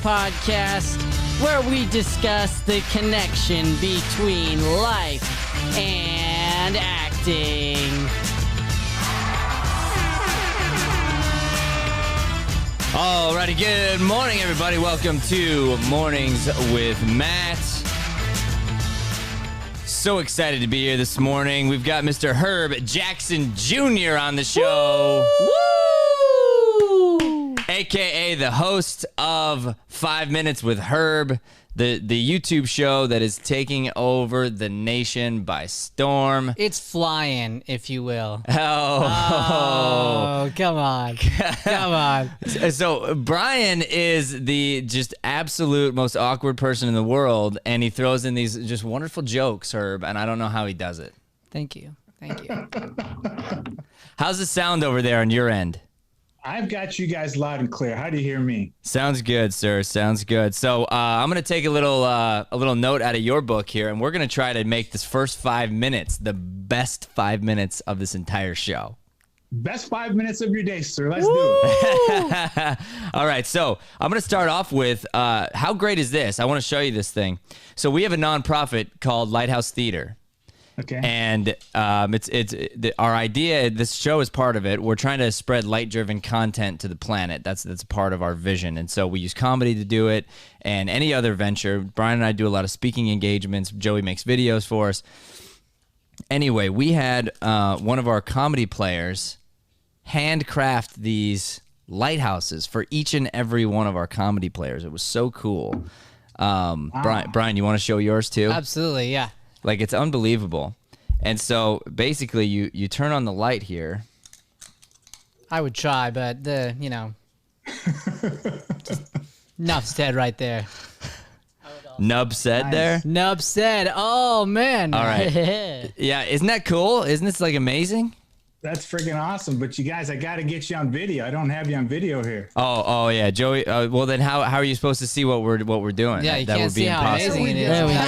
Podcast, where we discuss the connection between life and acting. Alrighty, good morning, everybody. Welcome to Mornings with Matt. So excited to be here this morning. We've got Mr. Herb Jackson Jr. on the show. Woo! AKA the host of 5 Minutes with Herb, the YouTube show that is taking over the nation by storm. It's flying, if you will. Oh, come on. Come on. So Brian is the just absolute most awkward person in the world, and he throws in these just wonderful jokes, Herb, and I don't know how he does it. Thank you. How's the sound over there on your end? I've got you guys loud and clear. How do you hear me? Sounds good, sir. Sounds good. So I'm going to take a little note out of your book here, and we're going to try to make this first 5 minutes the best 5 minutes of this entire show. Best 5 minutes of your day, sir. Let's do it. All right. So I'm going to start off with how great is this? I want to show you this thing. So we have a nonprofit called Lighthouse Theater. Okay. And our idea. This show is part of it. We're trying to spread light-driven content to the planet. That's part of our vision. And so we use comedy to do it, and any other venture. Brian and I do a lot of speaking engagements. Joey makes videos for us. Anyway, we had one of our comedy players handcraft these lighthouses for each and every one of our comedy players. It was so cool. Wow. Brian, you want to show yours too? Absolutely, yeah. Like, it's unbelievable. And so basically you turn on the light here. I would try, but just enough said right there. Nub said there? Nub said. Oh, man. All right. Yeah, isn't that cool? Isn't this like amazing? That's freaking awesome. But you guys, I got to get you on video. I don't have you on video here. Oh yeah, Joey. Well, then how are you supposed to see what we're doing? Yeah, you that can't would be see how impossible. amazing it is. There we go.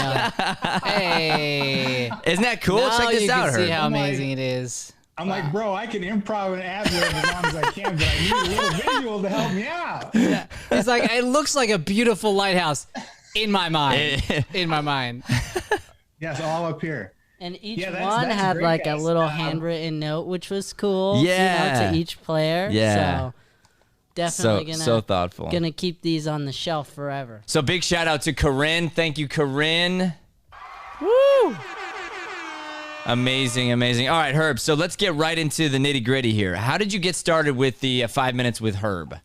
Hey. Isn't that cool? Now Check this out, you can Herb. see how amazing it is. I'm like, bro, I can improv and ad-lib as long as I can, but I need a little visual to help me out. Yeah. It's like, it looks like a beautiful lighthouse in my mind. In my mind. Yes, all up here. And each that's had great, like guys. a little handwritten note, which was cool. Yeah. To each player. Yeah. So definitely so thoughtful. Gonna keep these on the shelf forever. So big shout out to Corinne. Thank you, Corinne. Woo! Amazing. All right, Herb. So let's get right into the nitty gritty here. How did you get started with the 5 Minutes with Herb?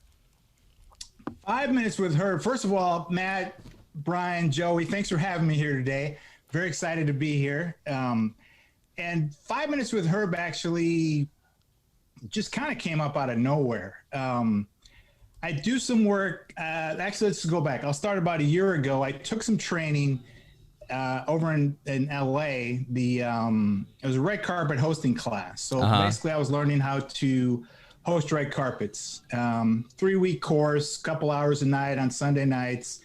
5 Minutes with Herb. First of all, Matt, Brian, Joey, thanks for having me here today. Very excited to be here. And 5 Minutes with Herb actually just kind of came up out of nowhere. I do some work. Actually, let's go back. I'll start about a year ago. I took some training over in LA. It was a red carpet hosting class. So basically I was learning how to host red carpets. 3-week course, couple hours a night on Sunday nights.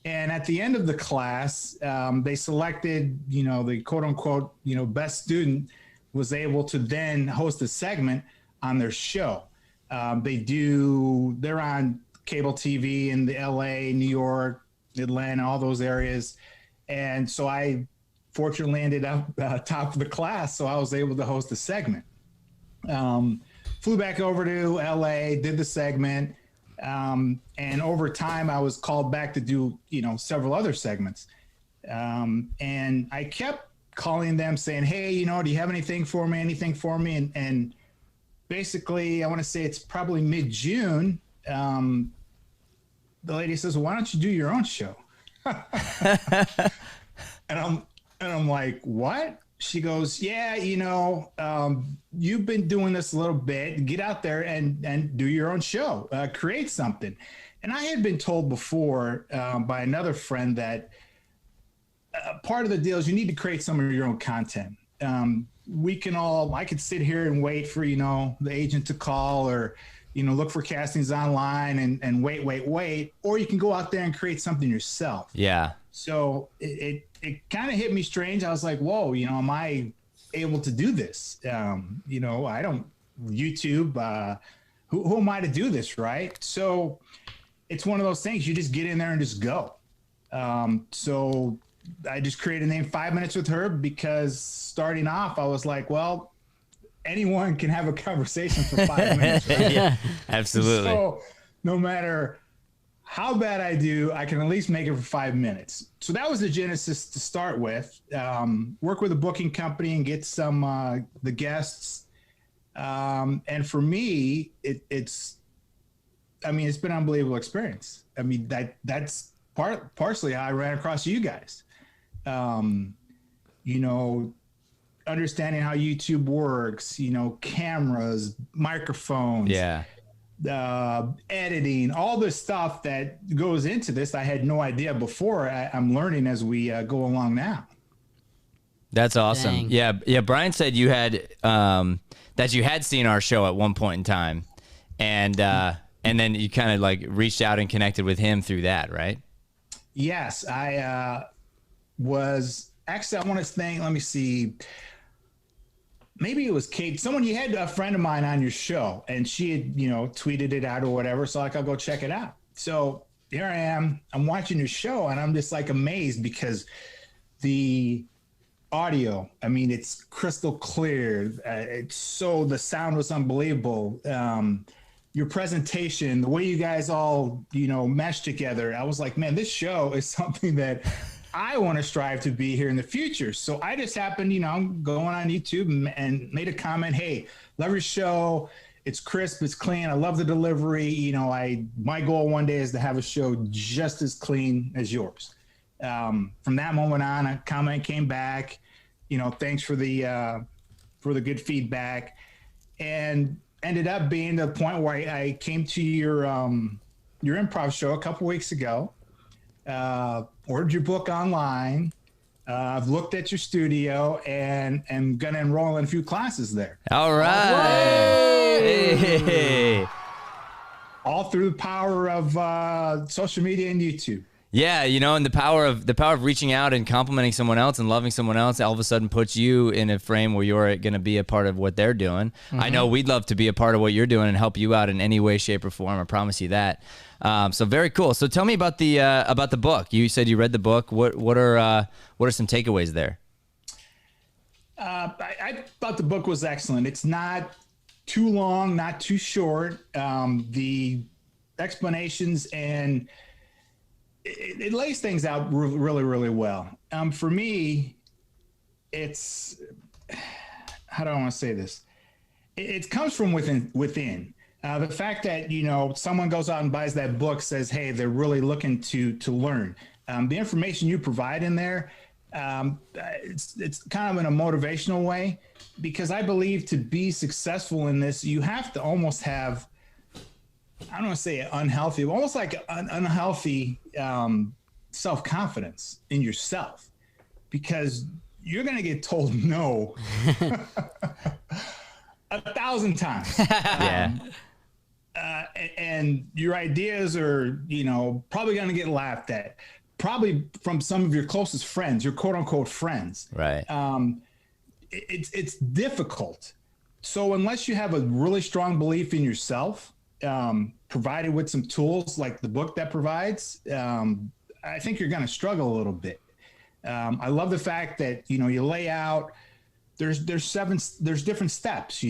And at the end of the class, they selected, the quote unquote, best student was able to then host a segment on their show. They're on cable TV in the LA, New York, Atlanta, all those areas. And so I fortunately ended up top of the class. So I was able to host a segment. Flew back over to LA, did the segment. And over time I was called back to do, several other segments. And I kept calling them saying, hey, do you have anything for me? And basically I want to say it's probably mid-June. The lady says, well, why don't you do your own show? And I'm like, what? She goes, yeah, you've been doing this a little bit. Get out there and do your own show, create something. And I had been told before by another friend that part of the deal is you need to create some of your own content. I could sit here and wait for, the agent to call or, look for castings online and wait, or you can go out there and create something yourself. Yeah. So it kind of hit me strange. I was like, whoa, am I able to do this? I don't YouTube, who am I to do this? Right. So it's one of those things you just get in there and just go. So I just created a name 5 minutes with her because starting off, I was like, well, anyone can have a conversation for 5 minutes. Right? Yeah, absolutely. So no matter how bad I do, I can at least make it for 5 minutes. So that was the genesis to start with. Work with a booking company and get some the guests. And for me, it's been an unbelievable experience. I mean, that's partially how I ran across you guys. Understanding how YouTube works, cameras, microphones, editing, all the stuff that goes into this. I had no idea before. I'm learning as we go along now. That's awesome. Dang. Yeah. Brian said you had that you had seen our show at one point in time, and then you kind of like reached out and connected with him through that, right? Yes, I was actually. I want to think. Let me see. Maybe it was Kate. You had a friend of mine on your show, and she had, tweeted it out or whatever. So I'll go check it out. So here I am. I'm watching your show, and I'm just like amazed because the audio. I mean, it's crystal clear. The sound was unbelievable. Your presentation, the way you guys all, mesh together. I was like, man, this show is something that I want to strive to be here in the future. So I just happened, I'm going on YouTube and made a comment. Hey, love your show. It's crisp. It's clean. I love the delivery. My goal one day is to have a show just as clean as yours. From that moment on, a comment came back, thanks for the good feedback, and ended up being the point where I came to your improv show a couple weeks ago. Ordered your book online. I've looked at your studio and am going to enroll in a few classes there. All right. Hey. All through the power of social media and YouTube. Yeah, and the power of reaching out and complimenting someone else and loving someone else all of a sudden puts you in a frame where you're going to be a part of what they're doing. Mm-hmm. I know we'd love to be a part of what you're doing and help you out in any way, shape, or form. I promise you that. So very cool. So tell me about the book. You said you read the book. What are some takeaways there? I thought the book was excellent. It's not too long, not too short. The explanations and it lays things out really, really well. For me, it's, how do I want to say this? It comes from within. The fact that, someone goes out and buys that book says, hey, they're really looking to learn. The information you provide in there, it's kind of in a motivational way, because I believe to be successful in this, you have to almost have, I don't want to say unhealthy, almost like an unhealthy self-confidence in yourself, because you're going to get told no 1,000 times. Yeah. And your ideas are, probably going to get laughed at, probably from some of your closest friends, your quote unquote friends. Right. It's difficult. So unless you have a really strong belief in yourself, provided with some tools like the book that provides, I think you're going to struggle a little bit. I love the fact that, you lay out, there's different steps,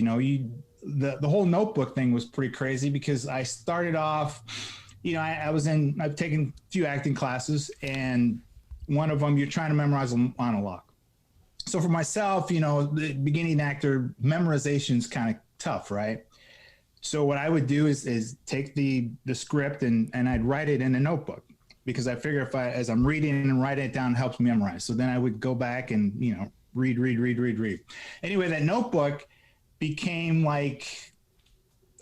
the whole notebook thing was pretty crazy because I started off, I've taken a few acting classes, and one of them, you're trying to memorize a monologue. So for myself, the beginning actor, memorization is kind of tough, right? So what I would do is take the script and I'd write it in a notebook, because I figure as I'm reading and writing it down, it helps me memorize. So then I would go back and, read. Anyway, that notebook became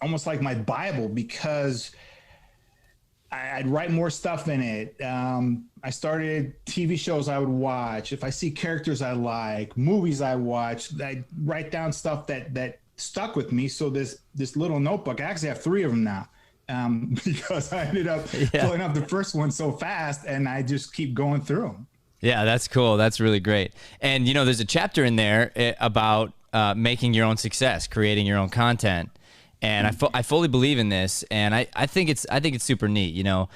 almost like my Bible, because I'd write more stuff in it. I started TV shows I would watch. If I see characters I like, movies I watch, I'd write down stuff that stuck with me. So this little notebook, I actually have 3 of them now, because I ended up pulling up the first one so fast, and I just keep going through them. Yeah, that's cool. That's really great. And, there's a chapter in there about making your own success, creating your own content. And I fully believe in this, and I think it's super neat. You know,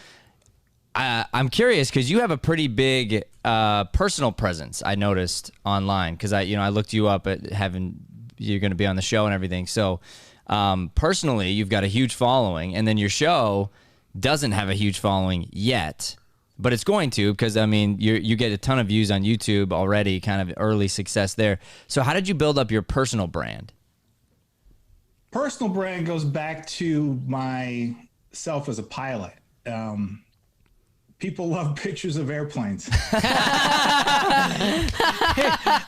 I'm curious because you have a pretty big personal presence. I noticed online because I looked you up at you're going to be on the show and everything. So personally, you've got a huge following, and then your show doesn't have a huge following yet, but it's going to, because I mean you get a ton of views on YouTube already, kind of early success there. So how did you build up your personal brand? Personal brand goes back to myself as a pilot. People love pictures of airplanes.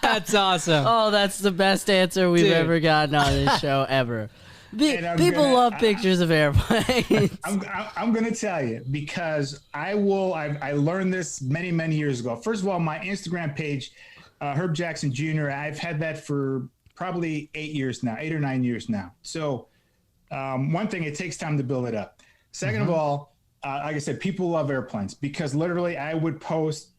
That's awesome. Oh, that's the best answer we've ever gotten on this show ever. People love pictures of airplanes. I'm going to tell you, because I learned this many, many years ago. First of all, my Instagram page, Herb Jackson Jr., I've had that for probably 8 or 9 years now. So one thing, it takes time to build it up. Second of all, like I said, people love airplanes, because literally I would post,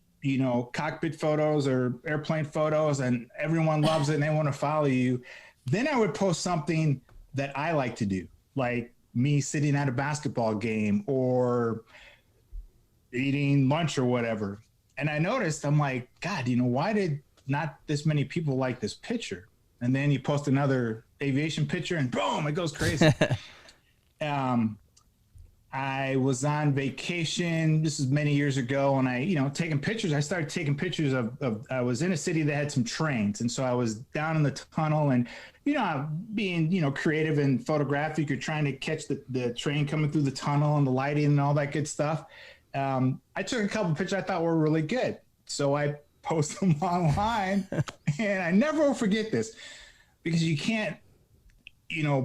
cockpit photos or airplane photos, and everyone loves it and they want to follow you. Then I would post something that I like to do, like me sitting at a basketball game or eating lunch or whatever. And I noticed, I'm like, God, why did not this many people like this picture? And then you post another aviation picture and boom, it goes crazy. I was on vacation. This is many years ago, and I taking pictures. I started taking pictures of I was in a city that had some trains. And so I was down in the tunnel, and, being, creative and photographic, you're trying to catch the train coming through the tunnel and the lighting and all that good stuff. I took a couple pictures I thought were really good. So I post them online, and I never will forget this, because you can't,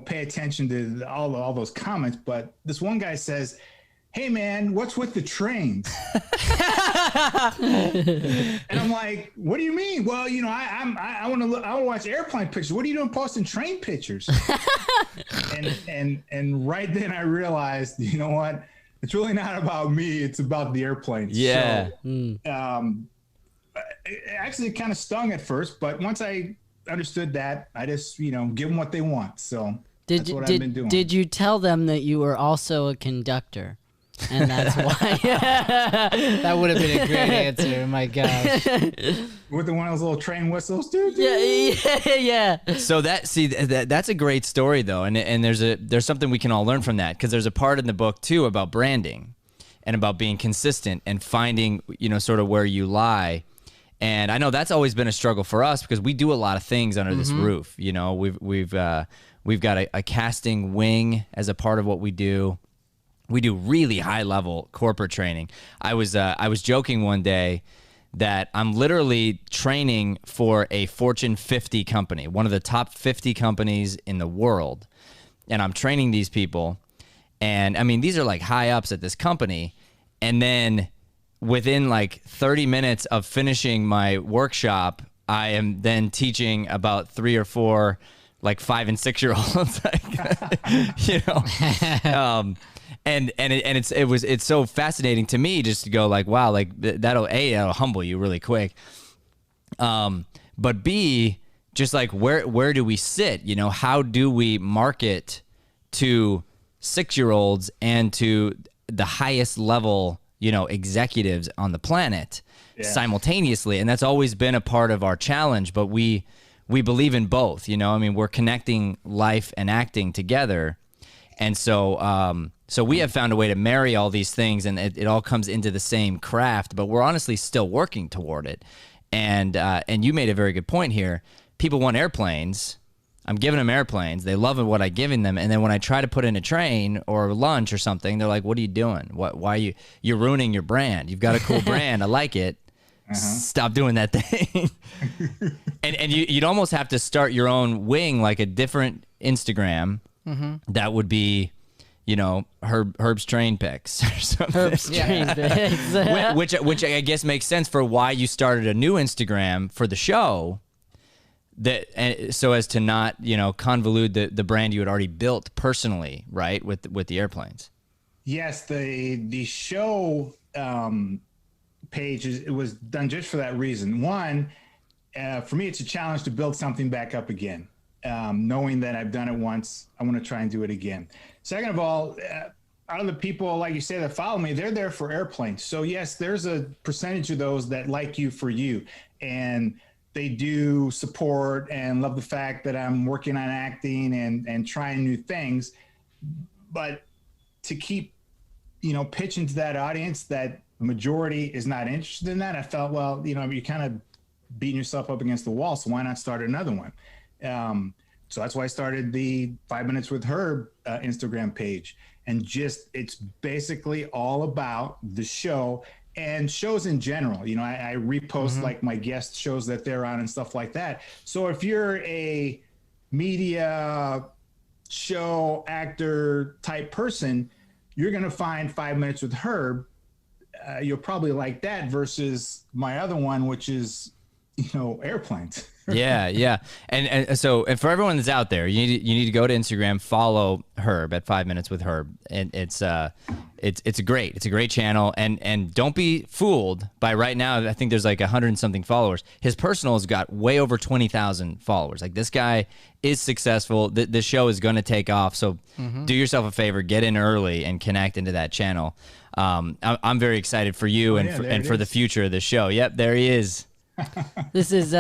pay attention to all those comments. But this one guy says, "Hey man, what's with the trains?" And I'm like, "What do you mean?" "Well, I want to watch airplane pictures. What are you doing posting train pictures?" and right then I realized, you know what? It's really not about me. It's about the airplanes. Yeah. So, it actually kind of stung at first, but once I understood that, I just give them what they want. So that's what I've been doing. Did you tell them that you were also a conductor, and that's why? That would have been a great answer. Oh my gosh. With one of those little train whistles, Yeah. So that's a great story though, and there's something we can all learn from that, because there's a part in the book too about branding and about being consistent and finding sort of where you lie. And I know that's always been a struggle for us, because we do a lot of things under this roof. We've got a casting wing as a part of what we do. We do really high level corporate training. I was joking one day that I'm literally training for a Fortune 50 company, one of the top 50 companies in the world, and I'm training these people. And I mean, these are like high ups at this company, and then within like 30 minutes of finishing my workshop, I am then teaching about 3 or 4 like 5 and 6 year olds, and it's so fascinating to me just to go like, wow, like that'll humble you really quick. But B, just like where do we sit? How do we market to 6-year-olds and to the highest level executives on the planet simultaneously? And that's always been a part of our challenge, but we believe in both. We're connecting life and acting together. And so we have found a way to marry all these things, and it all comes into the same craft, but we're honestly still working toward it. And you made a very good point here. People want airplanes. I'm giving them airplanes. They love what I'm giving them. And then when I try to put in a train or lunch or something, they're like, "What are you doing? Why you're ruining your brand? You've got a cool brand. I like it. Stop doing that thing." and you'd almost have to start your own wing, like a different Instagram that would be, Herb's train pics or something. Herb's train pics. which I guess makes sense for why you started a new Instagram for the show. So as to not, convolute the brand you had already built personally, right, with the airplanes. Yes, the show page it was done just for that reason. One, for me, it's a challenge to build something back up again. knowing that I've done it once. I want to try and do it again. Second of all, out of the people, like you say, that follow me, they're there for airplanes. So yes, there's a percentage of those that like you for you, and they do support and love the fact that I'm working on acting and trying new things. But to keep, pitching to that audience that majority is not interested in that, I felt, well, you're kind of beating yourself up against the wall. So why not start another one? So that's why I started the 5 Minutes with Herb Instagram page. And it's basically all about the show and shows in general. I repost like my guest shows that they're on and stuff like that. So if you're a media show actor type person, you're going to find 5 Minutes with Herb. You'll probably like that versus my other one, which is, airplanes. Yeah. And so for everyone that's out there, you need to go to Instagram, follow Herb at 5 Minutes with Herb. And it's a great channel. And don't be fooled by right now. I think there's like 100 and something followers. His personal has got way over 20,000 followers. Like, this guy is successful. The show is going to take off. So do yourself a favor, get in early and connect into that channel. I'm very excited for you and for the future of the show. Yep, there he is. This is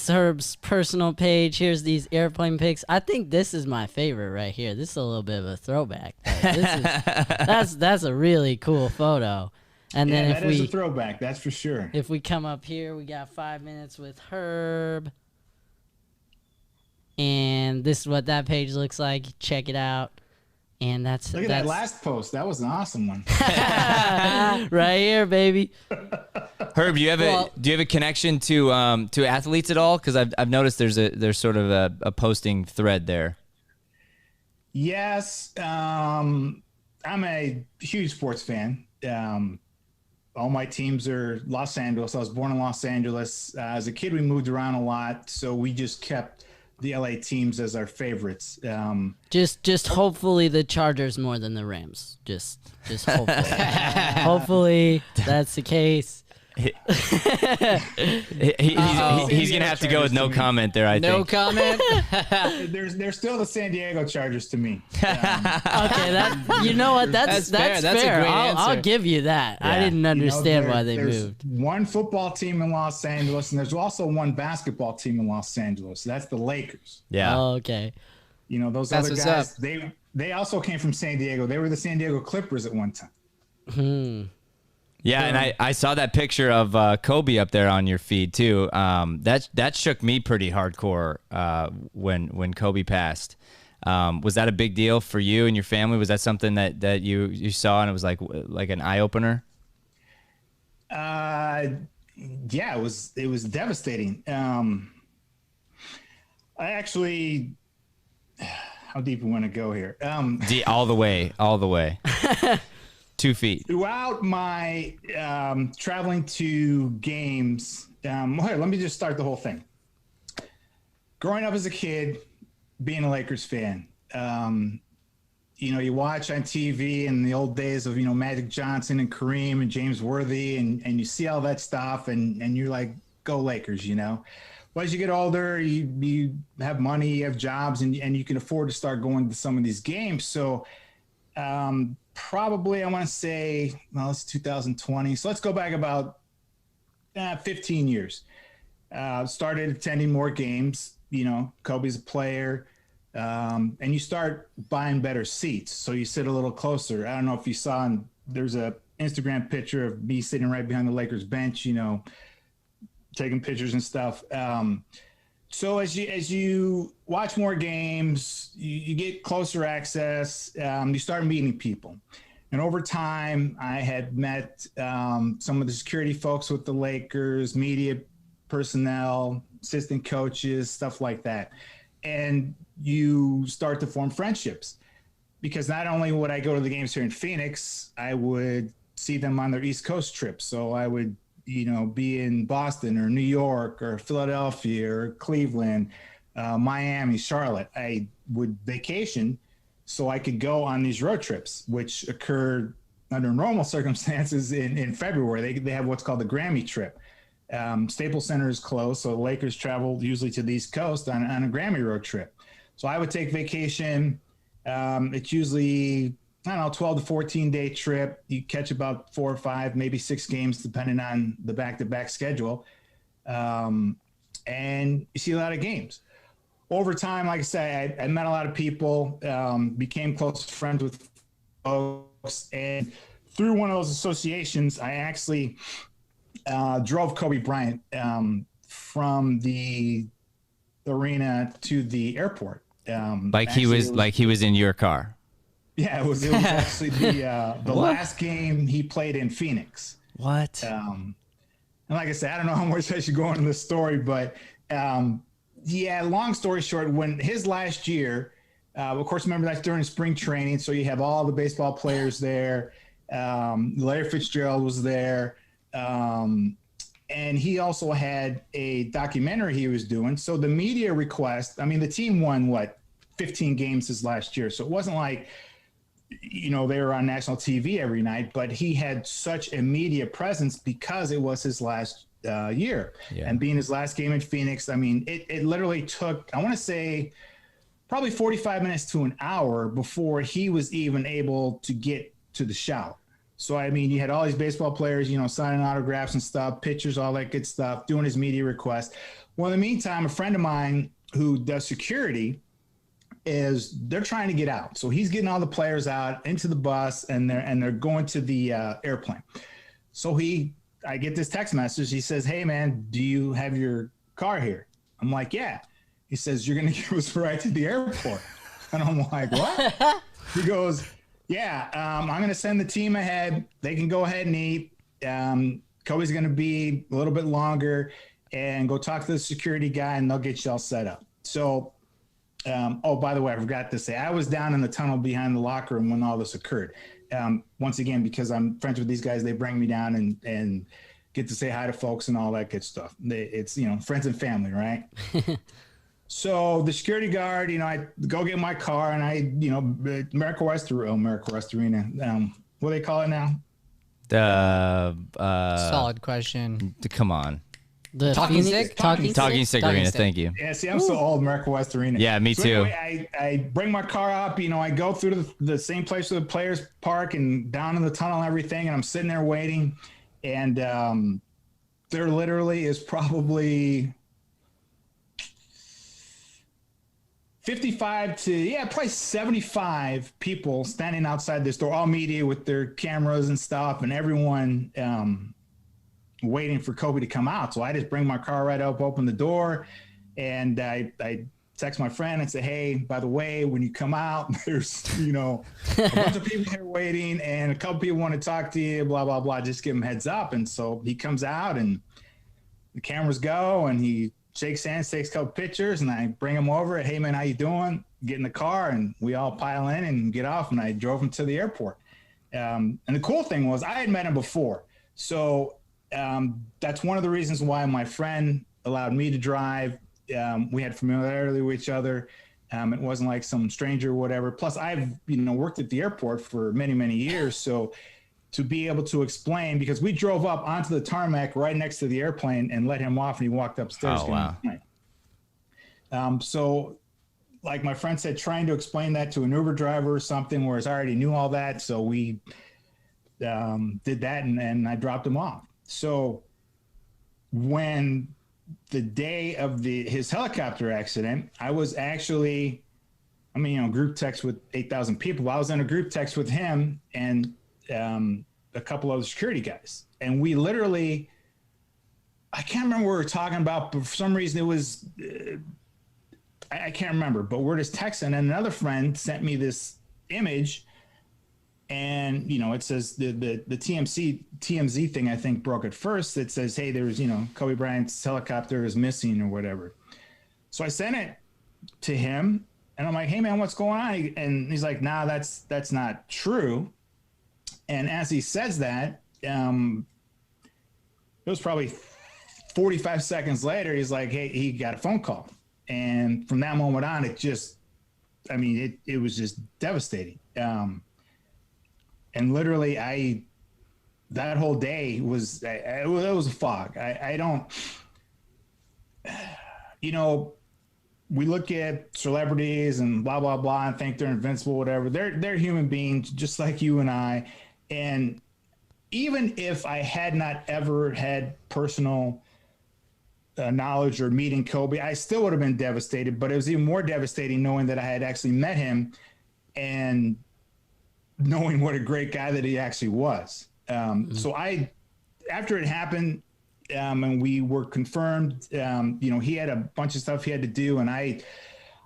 Herb's personal page. Here's these airplane pics. I think this is my favorite right here. This is a little bit of a throwback. That's a really cool photo. And then that is a throwback, that's for sure. If we come up here, we got 5 Minutes with Herb. And this is what that page looks like. Check it out. And look at that last post. That was an awesome one. Right here, baby. Herb, do you have a connection to athletes at all? Because I've noticed there's sort of a posting thread there. Yes, I'm a huge sports fan. All my teams are Los Angeles. I was born in Los Angeles. As a kid, we moved around a lot, so we just kept the LA teams as our favorites. Just hopefully the Chargers more than the Rams. Just hopefully. Hopefully that's the case. He's gonna have to go with no comment there. I think. No comment. They're still the San Diego Chargers to me. Okay, you know what? That's fair. That's a great answer. I'll give you that. Yeah. I didn't understand why they moved. One football team in Los Angeles, and there's also one basketball team in Los Angeles. That's the Lakers. Yeah. Oh, okay. Those other guys. They also came from San Diego. They were the San Diego Clippers at one time. Yeah, and I saw that picture of Kobe up there on your feed too. That shook me pretty hardcore when Kobe passed. Was that a big deal for you and your family? Was that something that you saw and it was like an eye opener? Yeah, it was devastating. I actually, how deep we want to go here? All the way. 2 feet. Throughout my traveling to games, let me just start the whole thing. Growing up as a kid, being a Lakers fan, you watch on TV in the old days of, Magic Johnson and Kareem and James Worthy, and you see all that stuff, and you're like, go Lakers, Well, as you get older, you have money, you have jobs, and you can afford to start going to some of these games. So probably I want to say, well, it's 2020. So let's go back about 15 years. Started attending more games. Kobe's a player. And you start buying better seats. So you sit a little closer. I don't know if you saw, there's a Instagram picture of me sitting right behind the Lakers bench, taking pictures and stuff. So as you watch more games, you get closer access, you start meeting people. And over time, I had met some of the security folks with the Lakers, media personnel, assistant coaches, stuff like that. And you start to form friendships. Because not only would I go to the games here in Phoenix, I would see them on their East Coast trips. So I would be in Boston or New York or Philadelphia or Cleveland, Miami, Charlotte. I would vacation so I could go on these road trips, which occurred under normal circumstances in February. They have what's called the Grammy trip. Staples Center is closed, so the Lakers travel usually to the East Coast on a Grammy road trip. So I would take vacation. It's usually, I don't know, 12 to 14 day trip. You catch about 4 or 5, maybe 6 games, depending on the back-to-back schedule. And you see a lot of games. Over time, like I said, I met a lot of people, became close friends with folks. And through one of those associations, I actually drove Kobe Bryant from the arena to the airport. He was in your car. Yeah, it was actually the last game he played in Phoenix. What? And like I said, I don't know how much I should go into this story, but yeah, long story short, when his last year, of course, remember that's during spring training, so you have all the baseball players there. Larry Fitzgerald was there. And he also had a documentary he was doing. So the media request, I mean, the team won, 15 games his last year. So it wasn't like, they were on national TV every night, but he had such a media presence because it was his last year. Yeah. And being his last game in Phoenix, I mean, it literally took, I want to say, probably 45 minutes to an hour before he was even able to get to the shout. So, I mean, you had all these baseball players, signing autographs and stuff, pictures, all that good stuff, doing his media request. Well, in the meantime, a friend of mine who does security they're trying to get out. So he's getting all the players out into the bus and they're going to the airplane. So I get this text message. He says, "Hey man, do you have your car here?" I'm like, "Yeah." He says, "You're going to give us a ride to the airport." And I'm like, "What?" He goes, "Yeah, I'm going to send the team ahead. They can go ahead and eat. Kobe's going to be a little bit longer, and go talk to the security guy and they'll get you all set up." So, by the way, I forgot to say, I was down in the tunnel behind the locker room when all this occurred. Once again, because I'm friends with these guys, they bring me down and get to say hi to folks and all that good stuff. It's, friends and family, right? So the security guard, I go get my car and America West Arena. What do they call it now? Solid question. Come on. The Talking Stick? Talking Stick Arena, thank you. Yeah, see, I'm so old, America West Arena. Yeah, me too. Anyway, I bring my car up, I go through the same place where the players park and down in the tunnel and everything, and I'm sitting there waiting, and there literally is probably 55 to, probably 75 people standing outside this door, all media with their cameras and stuff, and everyone waiting for Kobe to come out. So I just bring my car right up, open the door, and I text my friend and say, "Hey, by the way, when you come out, there's, a bunch of people here waiting and a couple people want to talk to you, blah, blah, blah. Just give him heads up." And so he comes out and the cameras go and he shakes hands, takes a couple pictures, and I bring him over. "Hey man, how you doing?" Get in the car and we all pile in and get off, and I drove him to the airport. And the cool thing was I had met him before. So that's one of the reasons why my friend allowed me to drive. We had familiarity with each other. It wasn't like some stranger or whatever. Plus I've, worked at the airport for many, many years. So to be able to explain, because we drove up onto the tarmac right next to the airplane and let him off and he walked upstairs. Oh, wow. So like my friend said, trying to explain that to an Uber driver or something, whereas I already knew all that. So we did that and I dropped him off. So when the day of his helicopter accident, I was actually, group text with 8,000 people. I was in a group text with him and a couple of security guys. And we literally, I can't remember what we were talking about, but for some reason it was, I can't remember, but we're just texting. And another friend sent me this image. And, it says the TMZ thing, I think, broke it first. It says, "Hey, there's, Kobe Bryant's helicopter is missing," or whatever. So I sent it to him and I'm like, "Hey man, what's going on?" And he's like, "Nah, that's not true." And as he says that, it was probably 45 seconds later, he's like, "Hey," he got a phone call. And from that moment on, it was just devastating. And literally that whole day was, it was a fog. I don't, we look at celebrities and blah blah blah and think they're invincible, whatever. They're human beings just like you and I. And even if I had not ever had personal knowledge or meeting Kobe, I still would have been devastated. But it was even more devastating knowing that I had actually met him and knowing what a great guy that he actually was. So after it happened, and we were confirmed, he had a bunch of stuff he had to do. And I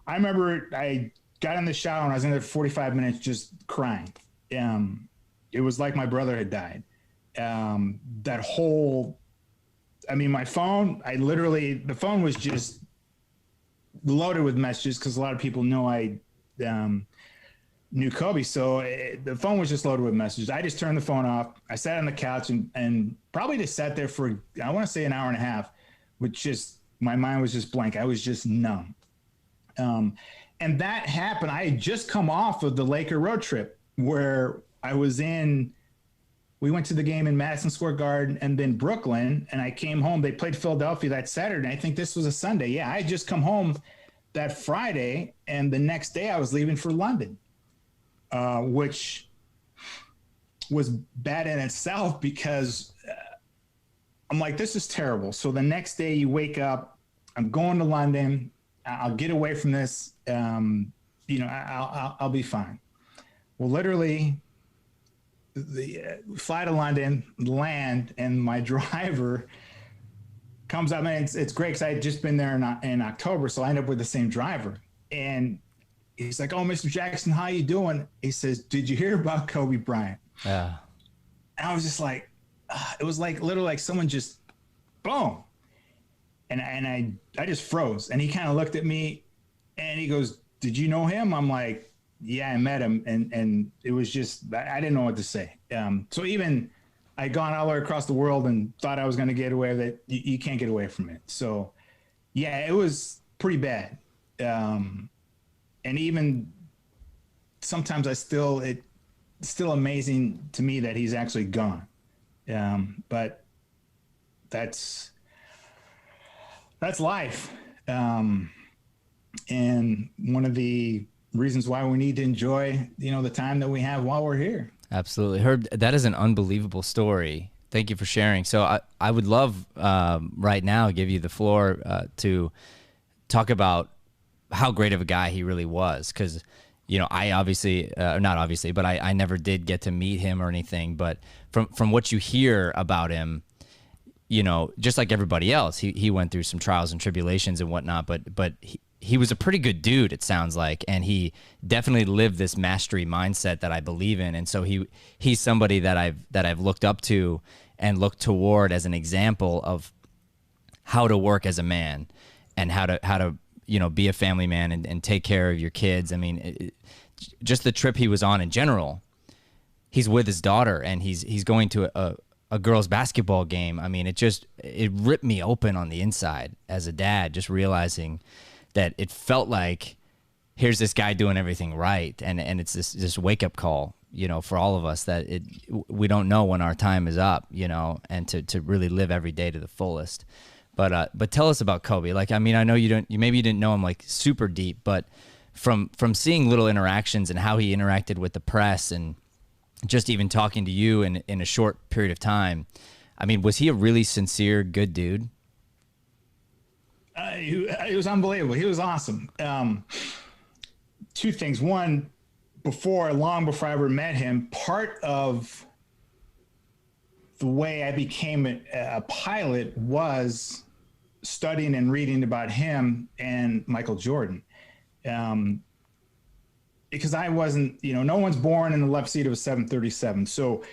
remember I got in the shower and I was in there for 45 minutes just crying. It was like my brother had died. That whole, my phone, the phone was just loaded with messages because a lot of people know I knew Kobe. So the phone was just loaded with messages. I just turned the phone off. I sat on the couch and probably just sat there for, I want to say an hour and a half, with just, my mind was just blank. I was just numb. And that happened. I had just come off of the Laker road trip where we went to the game in Madison Square Garden and then Brooklyn, and I came home. They played Philadelphia that Saturday. I think this was a Sunday. Yeah, I had just come home that Friday, and the next day I was leaving for London, which was bad in itself because I'm like, this is terrible. So the next day you wake up, I'm going to London. I'll get away from this. I'll be fine. Well, literally, fly to London, land, and my driver comes up, and it's great because I had just been there in October, so I ended up with the same driver. And he's like, "Oh, Mr. Jackson, how you doing?" He says, "Did you hear about Kobe Bryant?" Yeah. And I was just like, it was like literally like someone just, boom. And I just froze. And he kind of looked at me, and he goes, "Did you know him?" I'm like, "Yeah, I met him." And it was just, I didn't know what to say. So even I'd gone all the way across the world and thought I was going to get away with it. You can't get away from it. So yeah, it was pretty bad. And even sometimes it's still amazing to me that he's actually gone. But that's life. And one of the reasons why we need to enjoy, the time that we have while we're here. Absolutely. Herb, that is an unbelievable story. Thank you for sharing. So I would love right now give you the floor to talk about how great of a guy he really was. Because, I obviously, not obviously, but I never did get to meet him or anything. But from what you hear about him, just like everybody else, he went through some trials and tribulations and whatnot, but he was a pretty good dude, it sounds like, and he definitely lived this mastery mindset that I believe in. And so he's somebody that I've looked up to and looked toward as an example of how to work as a man and how to be a family man and take care of your kids. I mean, just the trip he was on in general. He's with his daughter and he's going to a girls' basketball game. I mean, it ripped me open on the inside as a dad, just realizing that it felt like here's this guy doing everything right, and it's this wake up call, for all of us that we don't know when our time is up, and to really live every day to the fullest. But tell us about Kobe. Like, I mean, I know you didn't know him like super deep, but from seeing little interactions and how he interacted with the press and just even talking to you in a short period of time, I mean, was he a really sincere, good dude? He was unbelievable. He was awesome. Two things. One, long before I ever met him, part of the way I became a pilot was studying and reading about him and Michael Jordan. Because I wasn't, no one's born in the left seat of a 737. So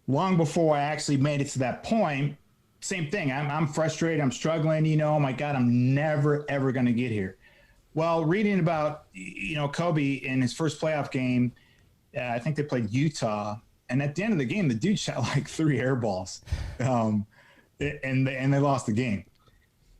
long before I actually made it to that point, same thing. I'm frustrated. I'm struggling. Oh my God, I'm never, ever going to get here. Well, reading about, Kobe in his first playoff game, I think they played Utah. And at the end of the game, the dude shot like 3 air balls. And they lost the game.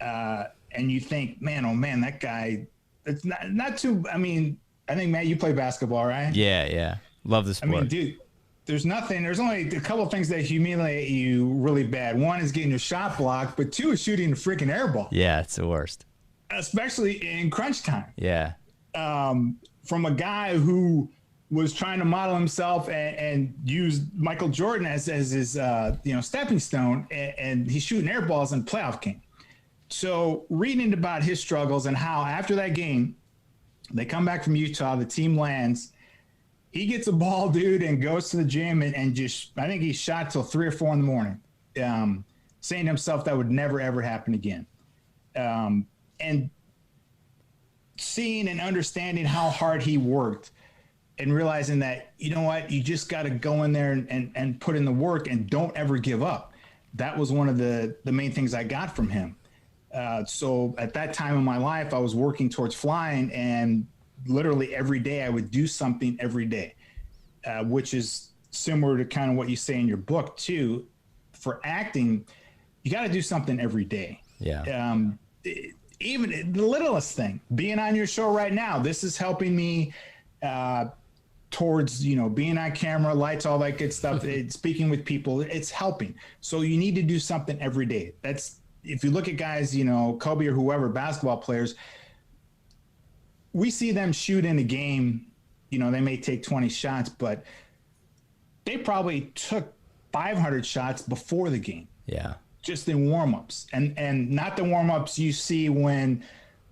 And you think, man, oh man, that guy, it's not too, I mean, I think, Matt, you play basketball, right? Yeah. Love the sport. I mean, dude, there's only a couple of things that humiliate you really bad. One is getting your shot blocked, but 2 is shooting a freaking air ball. Yeah, it's the worst. especially in crunch time. Yeah. From a guy who was trying to model himself and use Michael Jordan as his stepping stone, and he's shooting air balls in playoff game. So reading about his struggles and how after that game, they come back from Utah, the team lands, he gets a ball, dude, and goes to the gym and just, I think he shot till 3 or 4 in the morning, saying to himself that would never, ever happen again. And seeing and understanding how hard he worked and realizing that, you know what, you just got to go in there and put in the work and don't ever give up. That was one of the main things I got from him. So at that time in my life, I was working towards flying, and literally every day I would do something every day, which is similar to kind of what you say in your book too. For acting, you got to do something every day. Yeah. Even the littlest thing, being on your show right now, this is helping me towards, being on camera, lights, all that good stuff. Speaking with people, it's helping. So you need to do something every day. That's, if you look at guys, Kobe or whoever, basketball players, we see them shoot in a game, they may take 20 shots, but they probably took 500 shots before the game. Yeah. Just in warm-ups, and not the warm-ups you see when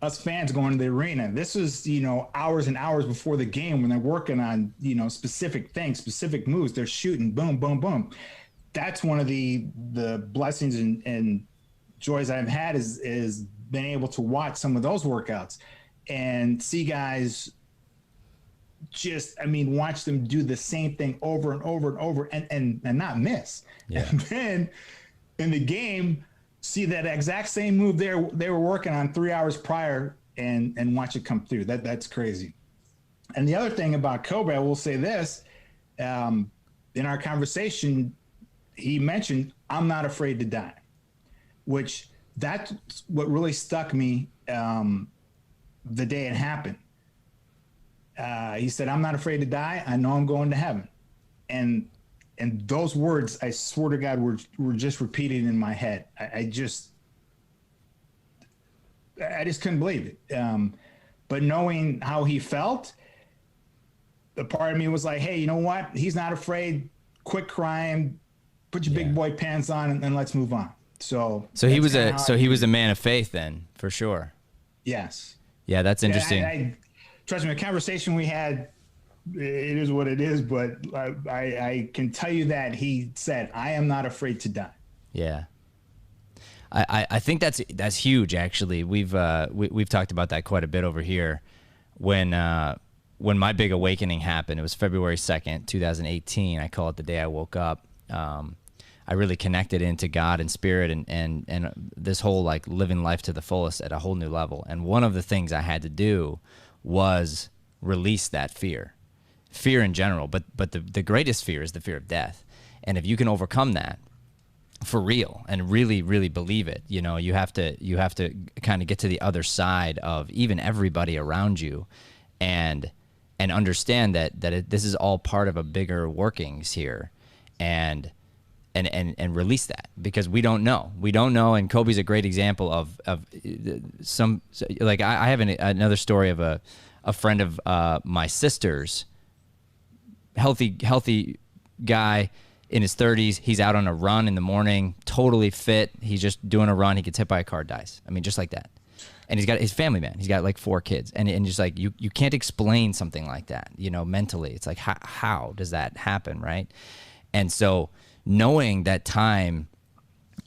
us fans go into the arena. This was, hours and hours before the game when they're working on, specific things, specific moves. They're shooting, boom, boom, boom. That's one of the blessings and joys I've had is being able to watch some of those workouts and see guys watch them do the same thing over and over and over and not miss. Yeah. And then in the game, see that exact same move they were working on 3 hours prior and watch it come through. That's crazy. And the other thing about Kobe, I will say this, in our conversation, he mentioned, "I'm not afraid to die," which that's what really stuck me the day it happened. He said, "I'm not afraid to die. I know I'm going to heaven." And those words, I swear to God, were just repeated in my head. I just couldn't believe it. But knowing how he felt, the part of me was like, hey, you know what? He's not afraid. Quit crying. Put your big boy pants on and let's move on. So he was a man of faith then, for sure. Yes. Yeah, that's interesting. Trust me, the conversation we had, it is what it is, but I can tell you that he said, "I am not afraid to die." Yeah. I think that's huge, actually. We've talked about that quite a bit over here. When my big awakening happened, it was February 2nd, 2018. I call it the day I woke up. I really connected into God and spirit and this whole like living life to the fullest at a whole new level. And one of the things I had to do was release that fear in general. But the greatest fear is the fear of death. And if you can overcome that for real and really, really believe it, you have to kind of get to the other side of even everybody around you and understand that this is all part of a bigger workings here. And release that, because we don't know. And Kobe's a great example of some, like I have another story of a friend of my sister's, healthy guy in his 30s. He's out on a run in the morning, totally fit. He's just doing a run. He gets hit by a car, dies. I mean, just like that. And he's got his family, man. He's got like 4 kids. And just like, you can't explain something like that, mentally. It's like, how does that happen, right? And so knowing that time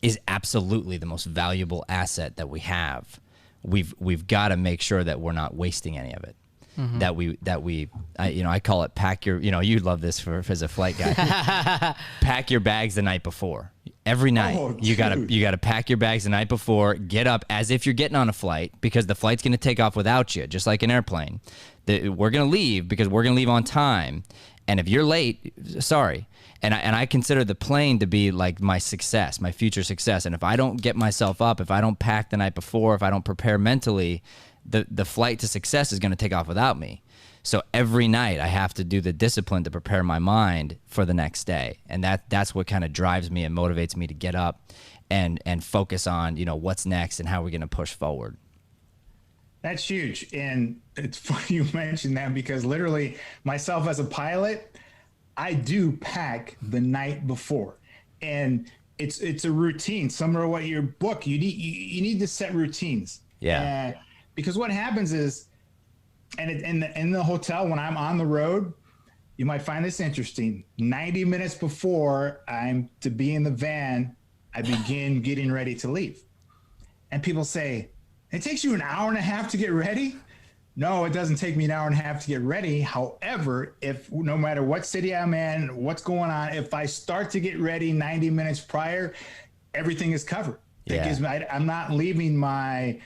is absolutely the most valuable asset that we have, we've got to make sure that we're not wasting any of it. Mm-hmm. I call it pack your, you love this as a flight guy. Pack your bags the night before. Every night you gotta pack your bags the night before. Get up as if you're getting on a flight, because the flight's gonna take off without you, just like an airplane. We're gonna leave because we're gonna leave on time, and if you're late, sorry. And I consider the plane to be like my success, my future success. And if I don't get myself up, if I don't pack the night before, if I don't prepare mentally, the flight to success is going to take off without me. So every night I have to do the discipline to prepare my mind for the next day. And that's what kind of drives me and motivates me to get up and focus on, what's next and how we're going to push forward. That's huge. And it's funny you mentioned that because literally myself as a pilot, I do pack the night before. And it's a routine. Similar to what your book, you need to set routines. Yeah. Because what happens is, and in the hotel when I'm on the road, you might find this interesting. 90 minutes before I'm to be in the van, I begin getting ready to leave. And people say, it takes you an hour and a half to get ready? No, it doesn't take me an hour and a half to get ready. However, if no matter what city I'm in, what's going on, if I start to get ready 90 minutes prior, everything is covered. Yeah. That gives me, I'm not leaving my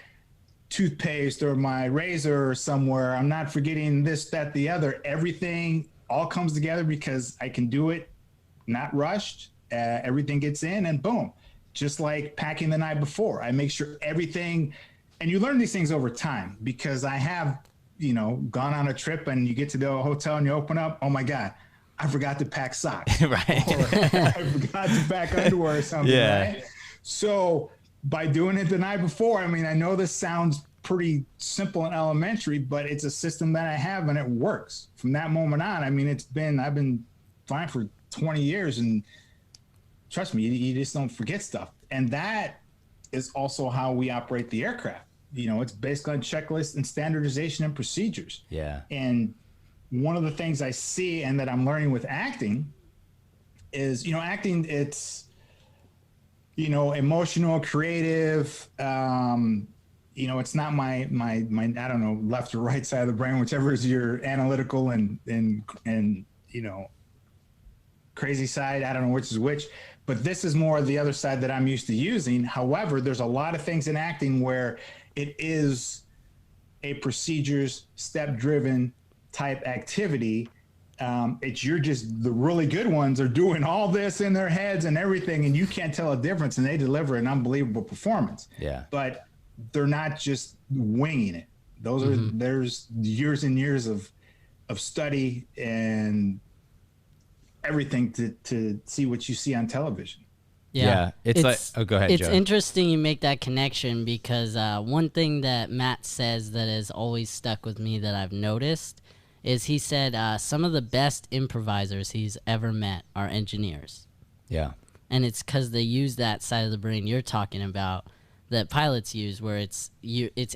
toothpaste or my razor somewhere. I'm not forgetting this, that, the other. Everything all comes together because I can do it, not rushed. Everything gets in and boom. Just like packing the night before, I make sure everything, and you learn these things over time because I have, gone on a trip and you get to the hotel and you open up, oh my God, I forgot to pack socks. Right. Or I forgot to pack underwear or something, Yeah. right? So by doing it the night before, I mean, I know this sounds pretty simple and elementary, but it's a system that I have and it works. From that moment on, I mean, I've been flying for 20 years and trust me, you just don't forget stuff. And that is also how we operate the aircraft. It's based on checklists and standardization and procedures. Yeah. And one of the things I see and that I'm learning with acting is, acting, it's, emotional, creative. It's not my, I don't know, left or right side of the brain, whichever is your analytical and crazy side. I don't know which is which, but this is more the other side that I'm used to using. However, there's a lot of things in acting where it is a procedures, step-driven type activity. You're just the really good ones are doing all this in their heads and everything, and you can't tell a difference, and they deliver an unbelievable performance. Yeah. But they're not just winging it. There's years and years of study and everything to see what you see on television. Yeah. It's like, oh, go ahead, It's Joe. interesting you make that connection because one thing that Matt says that has always stuck with me that I've noticed is he said some of the best improvisers he's ever met are engineers. Yeah. And it's because they use that side of the brain you're talking about that pilots use where it's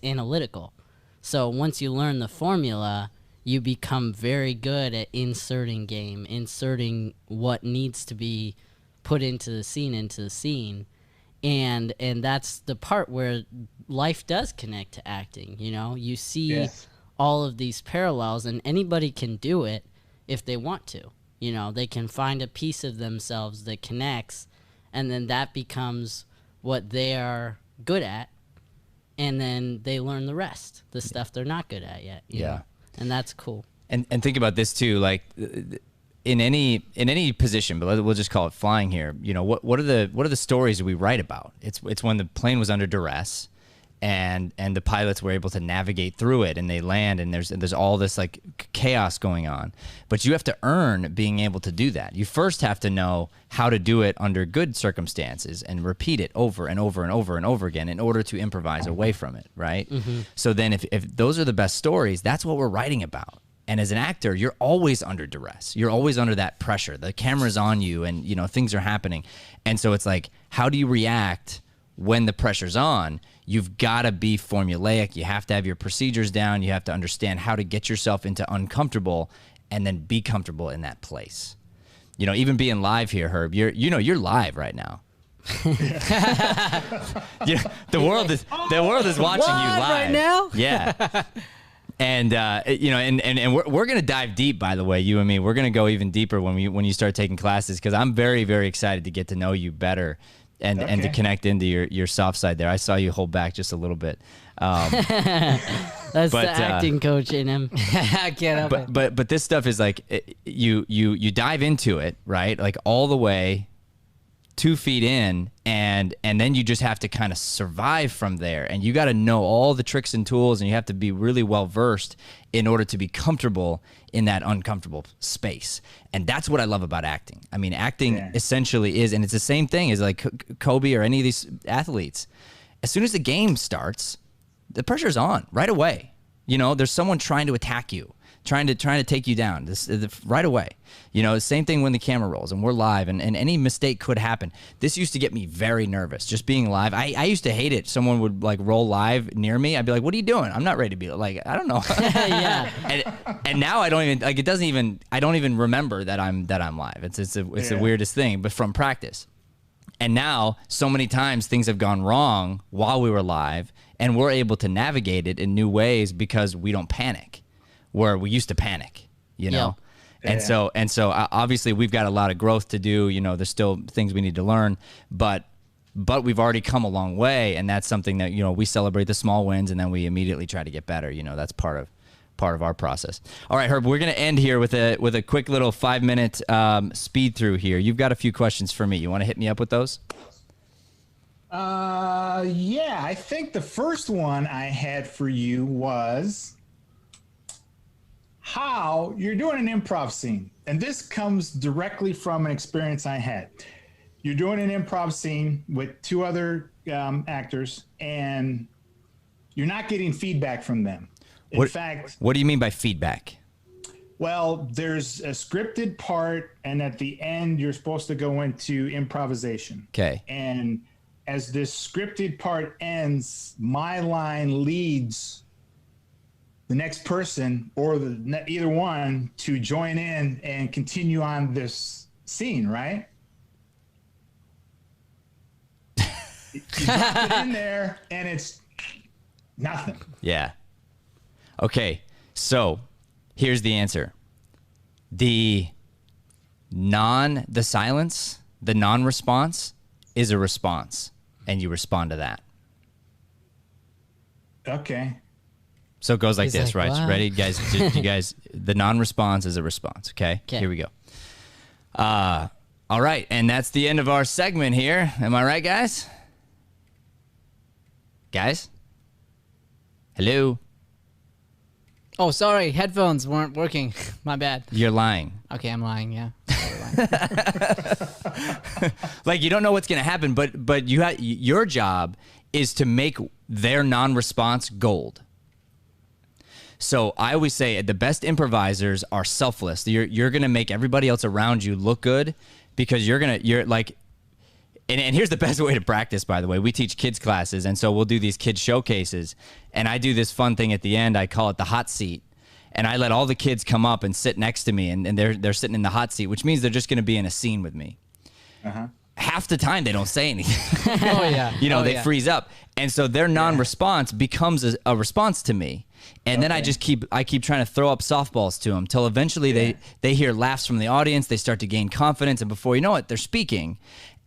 analytical. So once you learn the formula, you become very good at inserting what needs to be put into the scene. And that's the part where life does connect to acting. You see Yes. all of these parallels, and anybody can do it if they want to. They can find a piece of themselves that connects, and then that becomes what they are good at, and then they learn the rest, the stuff they're not good at yet. You know? And that's cool. And think about this too, like in any position, but we'll just call it flying here. What are the stories we write about? It's when the plane was under duress, and the pilots were able to navigate through it, and they land, and there's all this like chaos going on. But you have to earn being able to do that. You first have to know how to do it under good circumstances and repeat it over and over and over and over again in order to improvise away from it, right? Mm-hmm. So then if those are the best stories, that's what we're writing about. And as an actor, you're always under duress. You're always under that pressure. The camera's on you and things are happening. And so it's like, how do you react when the pressure's on? You've got to be formulaic. You have to have your procedures down. You have to understand how to get yourself into uncomfortable and then be comfortable in that place. Even being live here, Herb, you're live right now. The world is watching you live right now. Yeah. And and we're gonna dive deep. By the way, you and me, we're gonna go even deeper when you start taking classes, because I'm very, very excited to get to know you better and to connect into your soft side there. I saw you hold back just a little bit. That's the acting coach in him. I can't help it. But this stuff is like you dive into it, right? Like all the way 2 feet in, and then you just have to kind of survive from there, and you got to know all the tricks and tools, and you have to be really well versed in order to be comfortable in that uncomfortable space. And that's what I love about acting. I mean, acting essentially is, and it's the same thing as like Kobe or any of these athletes. As soon as the game starts, the pressure's on right away. You know, there's someone trying to attack you, trying to take you down right away. You know, same thing when the camera rolls and we're live, and any mistake could happen. This used to get me very nervous, just being live. I used to hate it. Someone would like roll live near me. I'd be like, what are you doing? I'm not ready to be like, I don't know. Yeah. And now I don't even like, I don't even remember that I'm live. It's the weirdest thing, but from practice. And now so many times things have gone wrong while we were live, and we're able to navigate it in new ways because we don't panic, where we used to panic, you know? And so obviously we've got a lot of growth to do. You know, there's still things we need to learn, but we've already come a long way. And that's something that, you know, we celebrate the small wins and then we immediately try to get better. You know, that's part of our process. All right, Herb, we're going to end here with a quick little 5-minute speed through here. You've got a few questions for me. You want to hit me up with those? Yeah, I think the first one I had for you was how you're doing an improv scene. And this comes directly from an experience I had. You're doing an improv scene with 2 other actors, and you're not getting feedback from them. In fact, what do you mean by feedback? Well, there's a scripted part, and at the end, you're supposed to go into improvisation. Okay. And as this scripted part ends, my line leads the next person or either one to join in and continue on this scene, right? You drop it in there, and it's nothing. Yeah. Okay, so here's the answer. The silence, the non-response is a response, and you respond to that. Okay. So it goes like this, like, right? what? Ready, guys? You guys, the non-response is a response, okay? Here we go. All right, and that's the end of our segment here. Am I right, guys? Guys? Hello? Oh, sorry. Headphones weren't working. My bad. You're lying. Okay, I'm lying. Yeah. Like, you don't know what's going to happen, but your job is to make their non-response gold. So I always say the best improvisers are selfless. You're going to make everybody else around you look good because you're like, and here's the best way to practice, by the way. We teach kids classes, and so we'll do these kids showcases, and I do this fun thing at the end. I call it the hot seat, and I let all the kids come up and sit next to me, and they're sitting in the hot seat, which means they're just going to be in a scene with me. Uh-huh. Half the time they don't say anything. Oh yeah. You know, they freeze up, and so their non-response becomes a response to me. And then I keep trying to throw up softballs to them till eventually they hear laughs from the audience. They start to gain confidence, and before you know it, they're speaking,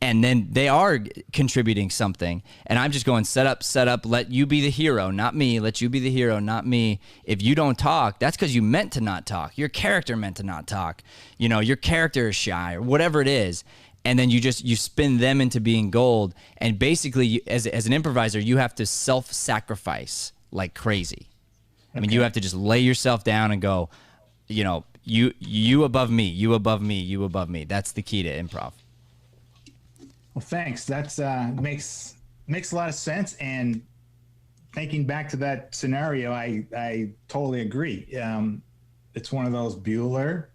and then they are contributing something. And I'm just going set up. Let you be the hero, not me. Let you be the hero, not me. If you don't talk, that's because you meant to not talk. Your character meant to not talk. You know, your character is shy or whatever it is. And then you spin them into being gold. And basically, as an improviser, you have to self-sacrifice like crazy. I mean, you have to just lay yourself down and go, you know, you above me, you above me, you above me. That's the key to improv. Well, thanks. That's makes a lot of sense. And thinking back to that scenario, I totally agree. It's one of those Bueller.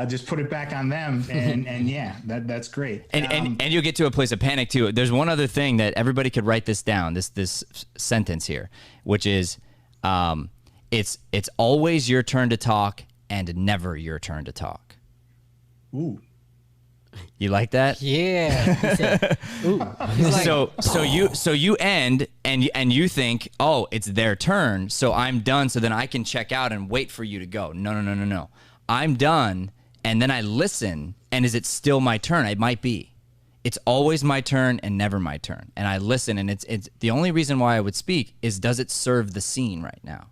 Just put it back on them, and yeah, that's gret. And you'll get to a place of panic too. There's one other thing that everybody could write this down. This sentence here, which is, it's always your turn to talk and never your turn to talk. Ooh. You like that? Yeah. He said, ooh. Like, so you end and you think, oh, it's their turn, so I'm done. So then I can check out and wait for you to go. No. I'm done, and then I listen, and is it still my turn? It might be. It's always my turn and never my turn. And I listen, and it's the only reason why I would speak is, does it serve the scene right now?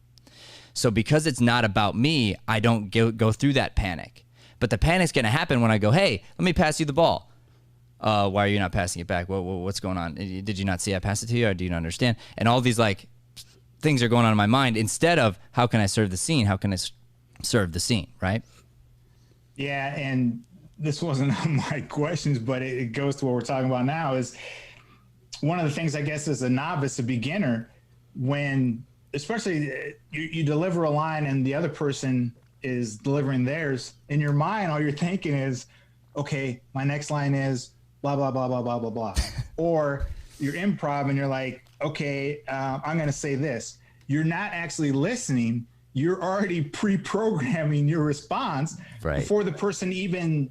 So because it's not about me, I don't go through that panic. But the panic's going to happen when I go, hey, let me pass you the ball. Why are you not passing it back? What's going on? Did you not see I passed it to you, or do you not understand? And all these like things are going on in my mind, instead of how can I serve the scene? How can I serve the scene, right? Yeah, and this wasn't on my questions, but it goes to what we're talking about now is one of the things, I guess, as a novice, a beginner, when especially you deliver a line and the other person is delivering theirs, in your mind, all you're thinking is, okay, my next line is blah, blah, blah, blah, blah, blah, blah. Or you're improv and you're like, okay, I'm going to say this. You're not actually listening. You're already pre-programming your response before the person even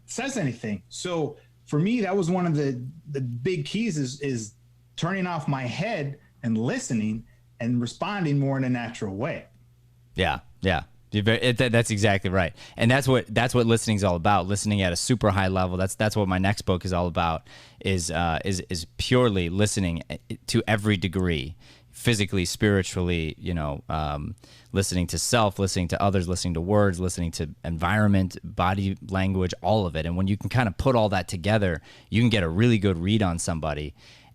says anything. So for me, that was one of the big keys is turning off my head and listening and responding more in a natural way. Yeah. That's exactly right, and that's what listening is all about. Listening at a super high level. That's what my next book is all about. Is purely listening to every degree, physically, spiritually. Listening to self, listening to others, listening to words, listening to environment, body language, all of it. And when you can kind of put all that together, you can get a really good read on somebody.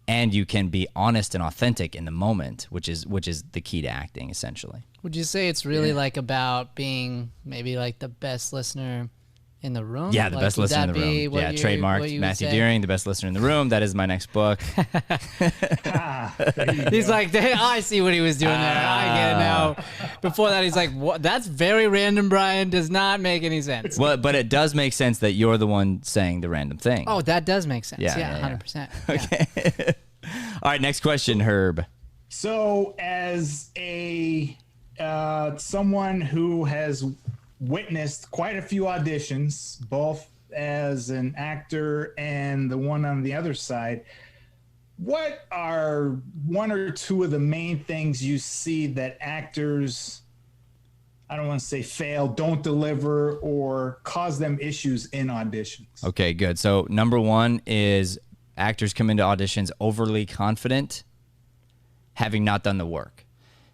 And you can be honest and authentic in the moment, which is the key to acting, essentially. Would you say it's really like about being maybe like the best listener in the room? Yeah, the best listener in the room. Yeah, trademarked Matthew Deering, the best listener in the room. That is my next book. He's like, I see what he was doing there. I get it now. Before that, he's like, what? That's very random, Brian. Does not make any sense. Well, but it does make sense that you're the one saying the random thing. Oh, that does make sense. Yeah, 100%. Okay. Yeah. All right, next question, Herb. So as a someone who has witnessed quite a few auditions, both as an actor and the one on the other side, what are one or two of the main things you see that actors, I don't want to say fail, don't deliver, or cause them issues in auditions? Okay, good. So number one is actors come into auditions overly confident, having not done the work.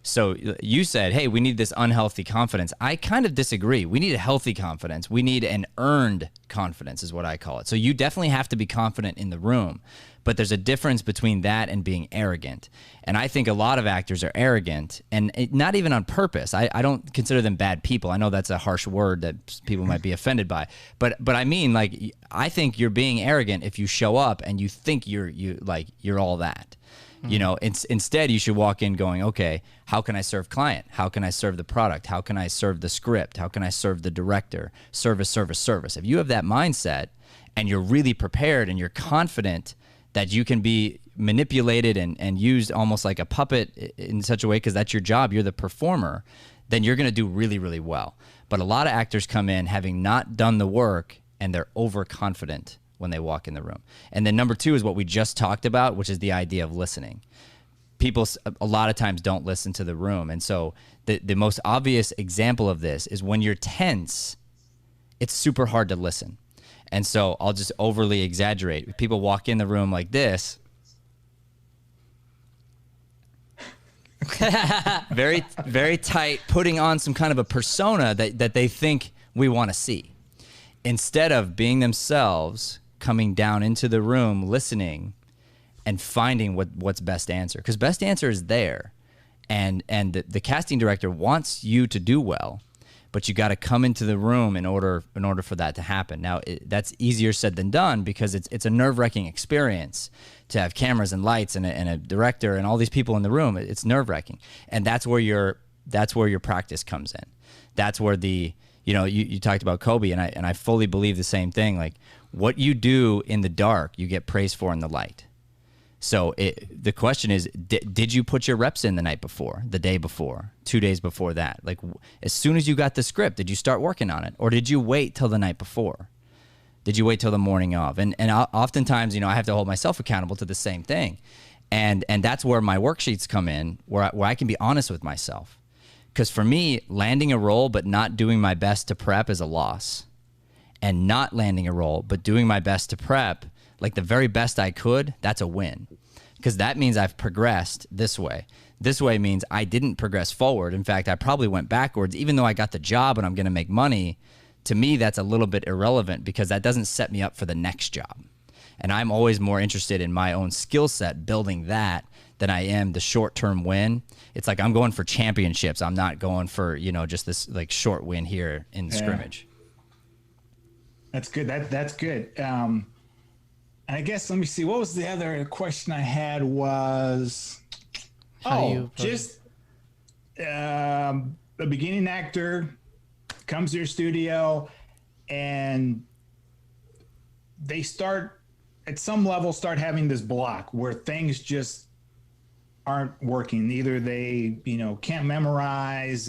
So you said, hey, we need this unhealthy confidence. I kind of disagree. We need a healthy confidence. We need an earned confidence is what I call it. So you definitely have to be confident in the room, but there's a difference between that and being arrogant. And I think a lot of actors are arrogant, and not even on purpose. I don't consider them bad people. I know that's a harsh word that people might be offended by, but I mean, like, I think you're being arrogant if you show up and you think you're all that. You know, instead you should walk in going, okay, how can I serve client? How can I serve the product? How can I serve the script? How can I serve the director? Service. If you have that mindset and you're really prepared and you're confident that you can be manipulated and used almost like a puppet in such a way, because that's your job, you're the performer, then you're going to do really, really well. But a lot of actors come in having not done the work and they're overconfident when they walk in the room. And then number two is what we just talked about, which is the idea of listening. People a lot of times don't listen to the room. And so the most obvious example of this is when you're tense, it's super hard to listen. And so I'll just overly exaggerate. If people walk in the room like this, very, very tight, putting on some kind of a persona that they think we want to see. Instead of being themselves, coming down into the room, listening, and finding what's best answer. Because best answer is there. And the casting director wants you to do well, but you got to come into the room in order for that to happen. Now, that's easier said than done, because it's a nerve-wracking experience to have cameras and lights and a director and all these people in the room. It's nerve-wracking. And that's where your practice comes in. That's where you talked about Kobe, and I fully believe the same thing. Like, what you do in the dark, you get praised for in the light. So the question is, did you put your reps in the night before, the day before, 2 days before that? Like, as soon as you got the script, did you start working on it? Or did you wait till the night before? Did you wait till the morning of? And oftentimes, I have to hold myself accountable to the same thing. And that's where my worksheets come in, where I can be honest with myself. Because for me, landing a role but not doing my best to prep is a loss. And not landing a role but doing my best to prep, like the very best I could, that's a win. Because that means I've progressed this way. This way means I didn't progress forward. In fact, I probably went backwards. Even though I got the job and I'm going to make money, to me, that's a little bit irrelevant, because that doesn't set me up for the next job. And I'm always more interested in my own skill set, building that, than I am the short-term win. It's like I'm going for championships. I'm not going for, just this like short win here in scrimmage. That's good. That's good. And I guess, let me see, what was the other question I had was, just a beginning actor comes to your studio and they start at some level start having this block where things just aren't working. Either they, can't memorize,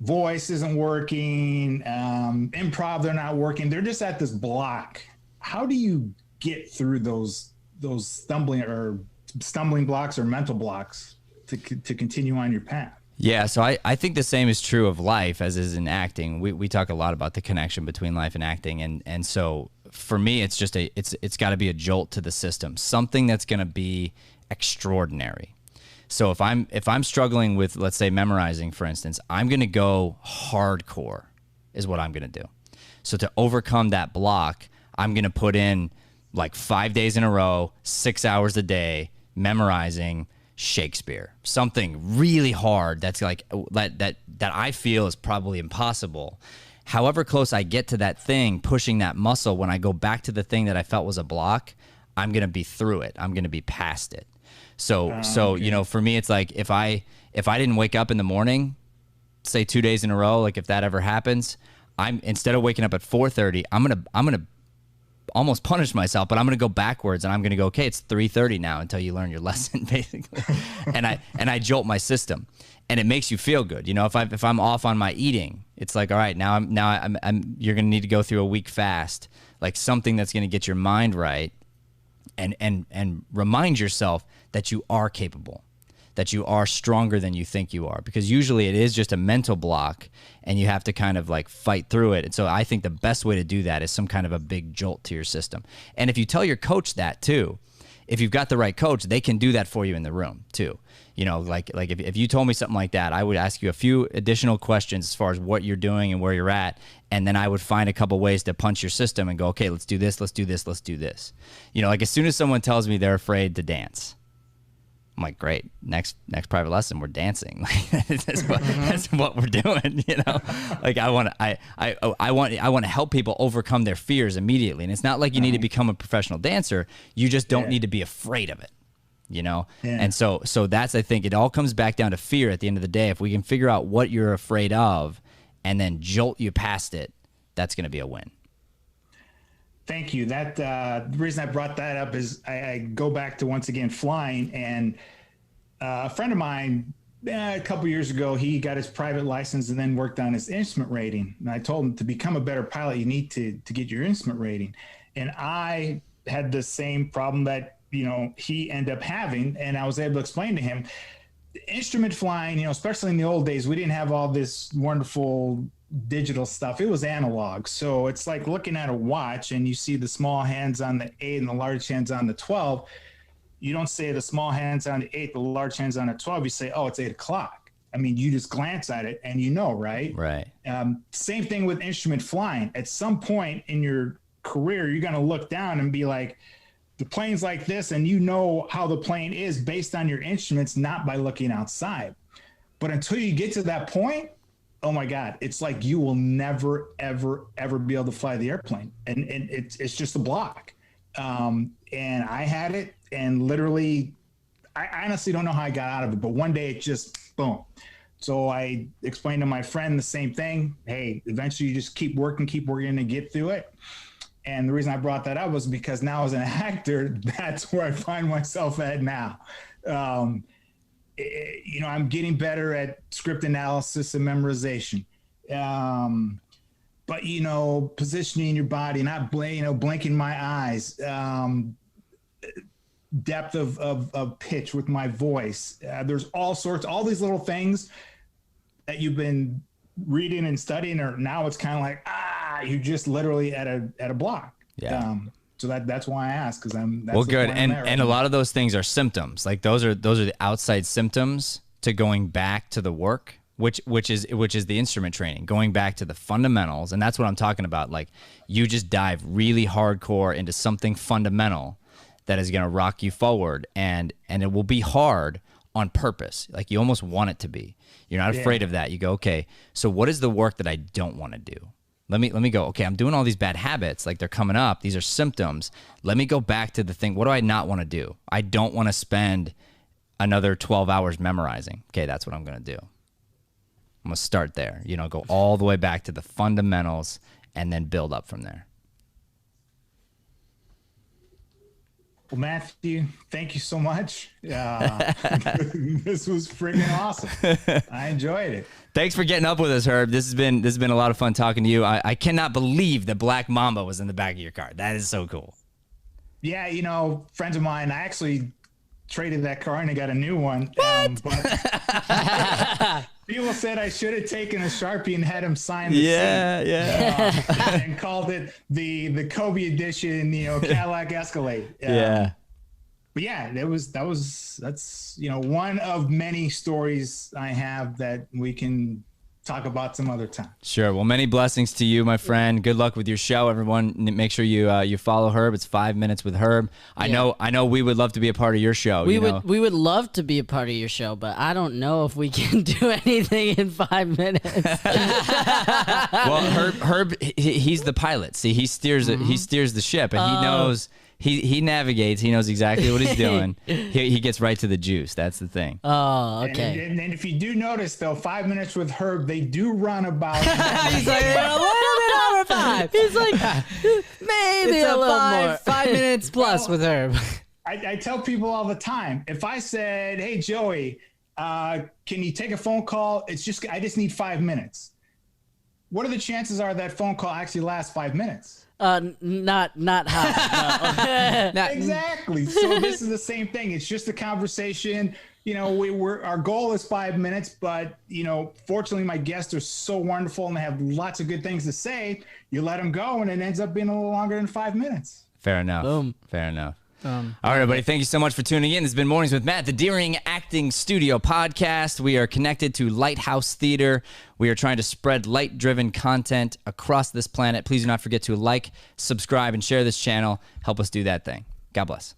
voice isn't working, improv, they're not working. They're just at this block. How do you get through those stumbling blocks or mental blocks to continue on your path? Yeah, so I think the same is true of life as is in acting. We talk a lot about the connection between life and acting, and so for me, it's just it's got to be a jolt to the system, something that's going to be extraordinary. So if I'm struggling with, let's say, memorizing, for instance, I'm going to go hardcore, is what I'm going to do. So to overcome that block, I'm going to put in like 5 days in a row, 6 hours a day, memorizing Shakespeare, something really hard that's like that I feel is probably impossible. However close I get to that thing, pushing that muscle, when I go back to the thing that I felt was a block, I'm going to be through it. I'm going to be past it. So okay. For me, it's like if I didn't wake up in the morning, say 2 days in a row, like if that ever happens, instead of waking up at 4:30, I'm going to almost punish myself, but I'm going to go backwards and I'm going to go, okay, it's 3:30 now until you learn your lesson, basically. and I jolt my system, and it makes you feel good. If I'm off on my eating, it's like, all right, now you're going to need to go through a week fast, like something that's going to get your mind right and remind yourself that you are capable, that you are stronger than you think you are, because usually it is just a mental block and you have to kind of like fight through it. And so I think the best way to do that is some kind of a big jolt to your system. And if you tell your coach that too, if you've got the right coach, they can do that for you in the room too. Like if you told me something like that, I would ask you a few additional questions as far as what you're doing and where you're at. And then I would find a couple ways to punch your system and go, okay, let's do this, let's do this, let's do this. Like as soon as someone tells me they're afraid to dance, I'm like, great, next private lesson, we're dancing. That's what we're doing, Like I want to help people overcome their fears immediately. And it's not like you need to become a professional dancer. You just don't need to be afraid of it, Yeah. And so that's, I think it all comes back down to fear at the end of the day. If we can figure out what you're afraid of and then jolt you past it, that's going to be a win. Thank you. That the reason I brought that up is I go back to, once again, flying. And a friend of mine, a couple years ago, he got his private license and then worked on his instrument rating. And I told him, to become a better pilot, you need to get your instrument rating. And I had the same problem that he ended up having, and I was able to explain to him, instrument flying, especially in the old days, we didn't have all this wonderful digital stuff. It was analog. So it's like looking at a watch and you see the small hands on the 8 and the large hands on the 12. You don't say the small hands on the 8, the large hands on the 12. You say, oh, it's 8 o'clock. I mean, you just glance at it and right? Right. Same thing with instrument flying. At some point in your career, you're going to look down and be like, the plane's like this, and how the plane is based on your instruments, not by looking outside. But until you get to that point, oh my God, it's like you will never, ever, ever be able to fly the airplane. And it's just a block. And I had it, and literally, I honestly don't know how I got out of it, but one day it just, boom. So I explained to my friend the same thing. Hey, eventually you just keep working to get through it. And the reason I brought that up was because now as an actor, that's where I find myself at now. I'm getting better at script analysis and memorization. But, positioning your body, not blinking my eyes, depth of pitch with my voice. There's all these little things that you've been reading and studying, or now it's kind of like, you're just literally at a block. Yeah. So that's why I asked, because well, good. And a lot of those things are symptoms. Like those are the outside symptoms to going back to the work, which is the instrument training, going back to the fundamentals. And that's what I'm talking about. Like you just dive really hardcore into something fundamental that is going to rock you forward, and it will be hard on purpose. Like you almost want it to be. You're not afraid of that. You go, okay, so what is the work that I don't want to do? Let me go. Okay, I'm doing all these bad habits. Like they're coming up. These are symptoms. Let me go back to the thing. What do I not want to do? I don't want to spend another 12 hours memorizing. Okay, that's what I'm going to do. I'm going to start there. Go all the way back to the fundamentals and then build up from there. Well, Matthew, thank you so much. This was freaking awesome. I enjoyed it. Thanks for getting up with us, Herb. This has been a lot of fun talking to you. I cannot believe that Black Mamba was in the back of your car. That is so cool. Yeah, friends of mine, I actually traded that car and I got a new one. But people said I should have taken a Sharpie and had him sign the seat. And called it the Kobe edition, Cadillac Escalade. Yeah. But yeah, that's one of many stories I have that we can talk about some other time. Sure. Well, many blessings to you, my friend. Good luck with your show, everyone. Make sure you follow Herb. It's 5 minutes with Herb. I know we would love to be a part of your show. We would love to be a part of your show, but I don't know if we can do anything in 5 minutes. Well, Herb, he's the pilot. See, he steers the ship, and he knows. He navigates. He knows exactly what he's doing. He gets right to the juice. That's the thing. Oh, okay. And if you do notice, though, 5 minutes with Herb, they do run about. He's like, a little bit over 5. He's like, maybe a little more. 5 minutes plus with Herb. I tell people all the time, if I said, hey, Joey, can you take a phone call? I just need 5 minutes. What are the chances are that phone call actually lasts 5 minutes? Not high. No. Exactly. So this is the same thing. It's just a conversation. Our goal is 5 minutes, but fortunately my guests are so wonderful and they have lots of good things to say. You let them go and it ends up being a little longer than 5 minutes. Fair enough. Boom. Fair enough. All right, everybody. Thank you so much for tuning in. This has been Mornings with Matt, the Deering Acting Studio podcast. We are connected to Lighthouse Theater. We are trying to spread light-driven content across this planet. Please do not forget to like, subscribe, and share this channel. Help us do that thing. God bless.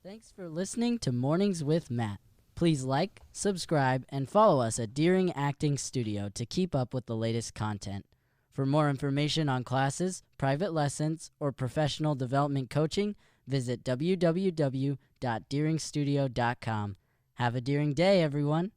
Thanks for listening to Mornings with Matt. Please like, subscribe, and follow us at Deering Acting Studio to keep up with the latest content. For more information on classes, private lessons, or professional development coaching, visit www.deeringstudio.com. Have a Deering day, everyone.